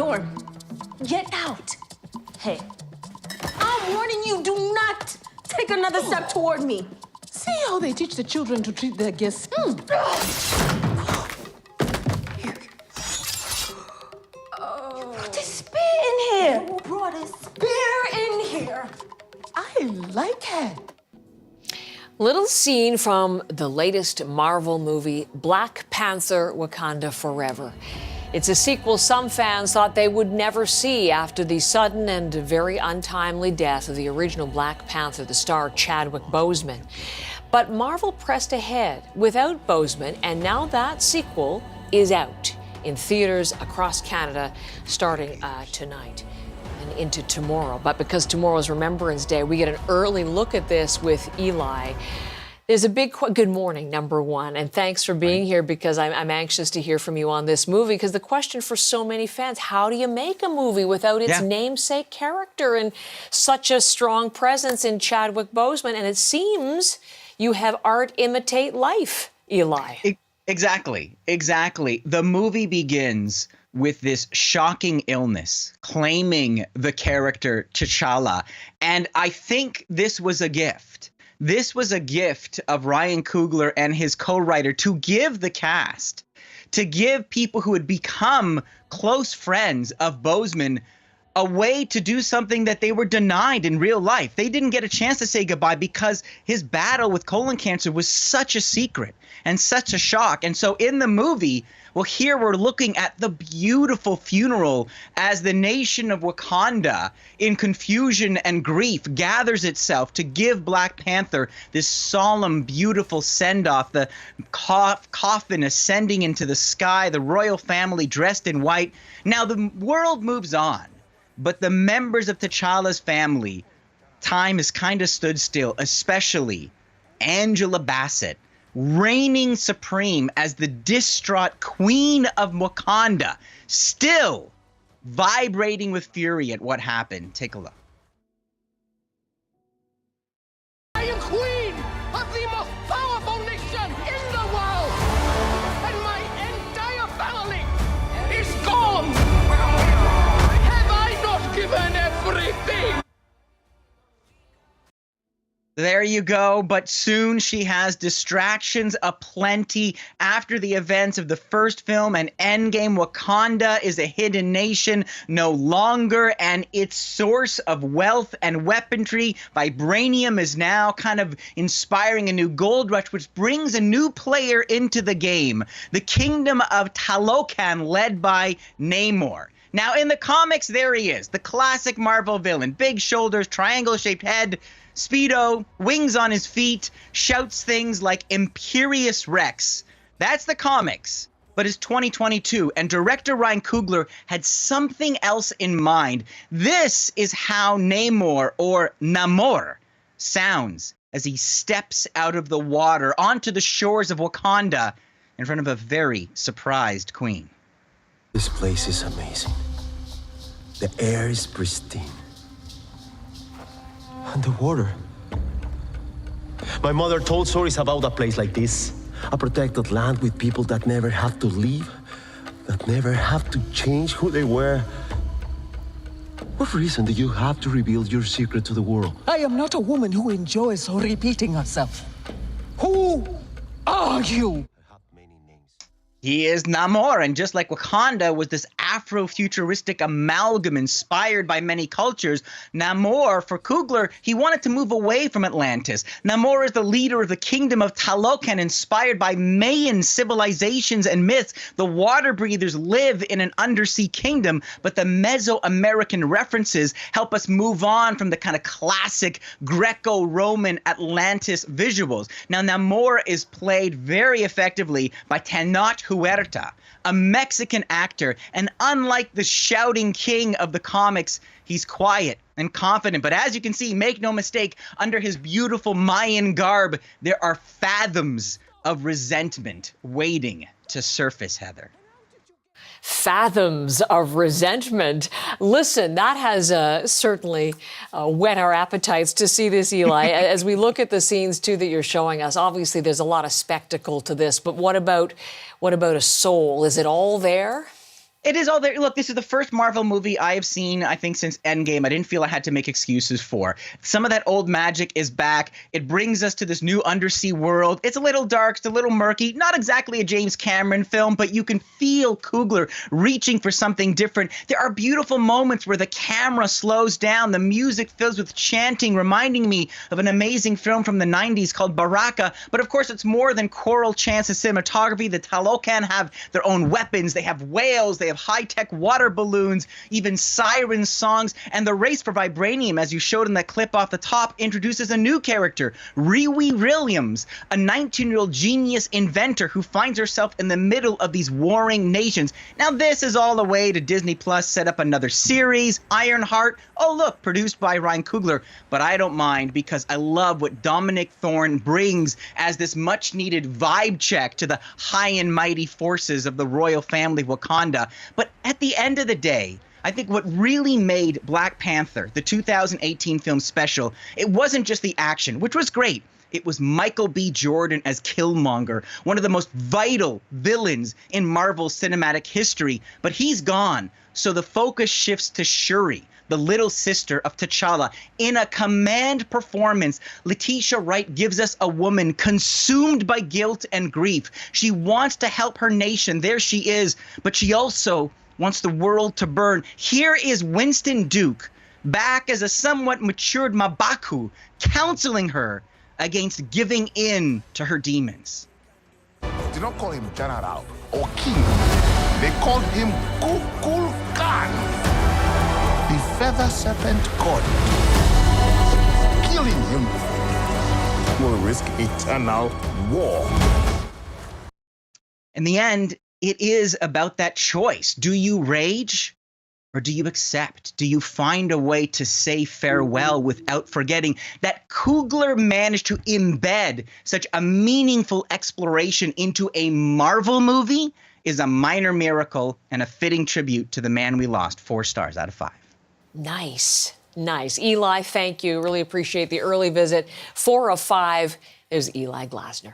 storm. Get out. Hey, I'm warning you, do not take another step toward me. See how they teach the children to treat their guests. Put this spear in here. Who brought a spear in here? I like her. Little scene from the latest Marvel movie, Black Panther: Wakanda Forever. It's a sequel some fans thought they would never see after the sudden and very untimely death of the original Black Panther, the star Chadwick Boseman. But Marvel pressed ahead without Boseman, and now that sequel is out in theaters across Canada starting tonight and into tomorrow. But because tomorrow's Remembrance Day, we get an early look at this with Eli. There's a big good morning, number one, and thanks for being here, because I'm anxious to hear from you on this movie, because the question for so many fans, how do you make a movie without its namesake character and such a strong presence in Chadwick Boseman? And it seems you have art imitate life, Eli. Exactly. The movie begins with this shocking illness, claiming the character T'Challa. And I think this was a gift. This was a gift of Ryan Coogler and his co-writer to give the cast, to give people who had become close friends of Boseman a way to do something that they were denied in real life. They didn't get a chance to say goodbye because his battle with colon cancer was such a secret and such a shock. And so in the movie, well, here we're looking at the beautiful funeral as the nation of Wakanda, in confusion and grief, gathers itself to give Black Panther this solemn, beautiful send-off, the coffin ascending into the sky, the royal family dressed in white. Now, the world moves on, but the members of T'Challa's family, time has kind of stood still, especially Angela Bassett, reigning supreme as the distraught queen of Wakanda, still vibrating with fury at what happened. Take a look. I am queen of the most powerful nation in the world, and my entire family is gone. Have I not given everything? There you go. But soon she has distractions aplenty after the events of the first film and Endgame. Wakanda is a hidden nation no longer, and its source of wealth and weaponry, vibranium, is now kind of inspiring a new gold rush, which brings a new player into the game. The kingdom of Talokan, led by Namor. Now, in the comics, there he is, the classic Marvel villain. Big shoulders, triangle-shaped head, Speedo, wings on his feet, shouts things like Imperious Rex. That's the comics. But it's 2022, and director Ryan Coogler had something else in mind. This is how Namor, or Namor, sounds as he steps out of the water onto the shores of Wakanda in front of a very surprised queen. This place is amazing. The air is pristine. And the water. My mother told stories about a place like this. A protected land with people that never have to leave, that never have to change who they were. What reason do you have to reveal your secret to the world? I am not a woman who enjoys repeating herself. Who are you? He is Namor, and just like Wakanda was this Afro-futuristic amalgam inspired by many cultures, Namor, for Coogler, he wanted to move away from Atlantis. Namor is the leader of the kingdom of Talokan, inspired by Mayan civilizations and myths. The water breathers live in an undersea kingdom, but the Mesoamerican references help us move on from the kind of classic Greco-Roman Atlantis visuals. Now, Namor is played very effectively by Tenoch Huerta, a Mexican actor, and unlike the shouting king of the comics, he's quiet and confident. But as you can see, make no mistake, under his beautiful Mayan garb, there are fathoms of resentment waiting to surface, Heather. Fathoms of resentment. Listen, that has certainly whet our appetites to see this, Eli. As we look at the scenes, too, that you're showing us, obviously there's a lot of spectacle to this, but what about a soul? Is it all there? It is all there. Look, this is the first Marvel movie I have seen, I think, since Endgame. I didn't feel I had to make excuses for. Some of that old magic is back. It brings us to this new undersea world. It's a little dark. It's a little murky. Not exactly a James Cameron film, but you can feel Coogler reaching for something different. There are beautiful moments where the camera slows down. The music fills with chanting, reminding me of an amazing film from the 90s called Baraka. But of course, it's more than choral chants and cinematography. The Talocan have their own weapons. They have whales. They have high-tech water balloons, even siren songs, and the race for vibranium, as you showed in that clip off the top, introduces a new character, Riwi Williams, a 19-year-old genius inventor who finds herself in the middle of these warring nations. Now, this is all the way to Disney Plus set up another series, Ironheart. Oh, look, produced by Ryan Coogler, but I don't mind because I love what Dominic Thorne brings as this much-needed vibe check to the high and mighty forces of the royal family of Wakanda. But at the end of the day, I think what really made Black Panther, the 2018 film special, it wasn't just the action, which was great. It was Michael B. Jordan as Killmonger, one of the most vital villains in Marvel's cinematic history. But he's gone, so the focus shifts to Shuri, the little sister of T'Challa. In a command performance, Letitia Wright gives us a woman consumed by guilt and grief. She wants to help her nation. There she is. But she also wants the world to burn. Here is Winston Duke, back as a somewhat matured M'Baku, counseling her against giving in to her demons. They don't call him general or king. They call him Kukulkan, the feather serpent god. Killing him will risk eternal war. In the end, it is about that choice. Do you rage or do you accept? Do you find a way to say farewell without forgetting? That Coogler managed to embed such a meaningful exploration into a Marvel movie is a minor miracle and a fitting tribute to the man we lost. 4 stars out of 5. Nice. Nice. Eli, thank you. Really appreciate the early visit. 4 of 5 is Eli Glasner.